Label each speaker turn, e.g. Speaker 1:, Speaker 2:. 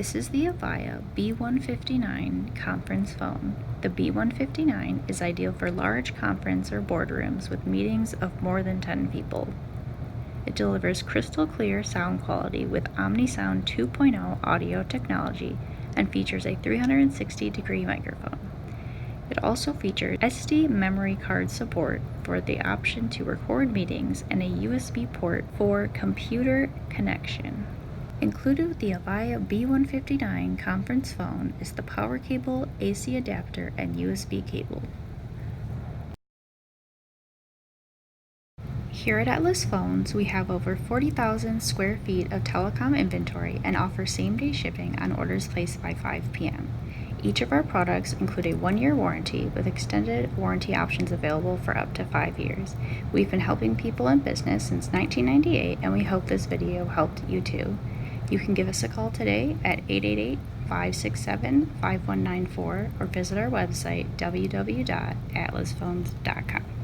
Speaker 1: This is the Avaya B159 conference phone. The B159 is ideal for large conference or boardrooms with meetings of more than 10 people. It delivers crystal clear sound quality with OmniSound 2.0 audio technology and features a 360-degree microphone. It also features SD memory card support for the option to record meetings and a USB port for computer connection. Included with the Avaya B159 conference phone is the power cable, AC adapter, and USB cable. Here at Atlas Phones, we have over 40,000 square feet of telecom inventory and offer same-day shipping on orders placed by 5 p.m. Each of our products include a 1-year warranty with extended warranty options available for up to 5 years. We've been helping people in business since 1998, and we hope this video helped you too. You can give us a call today at 888-567-5194 or visit our website www.atlasphones.com.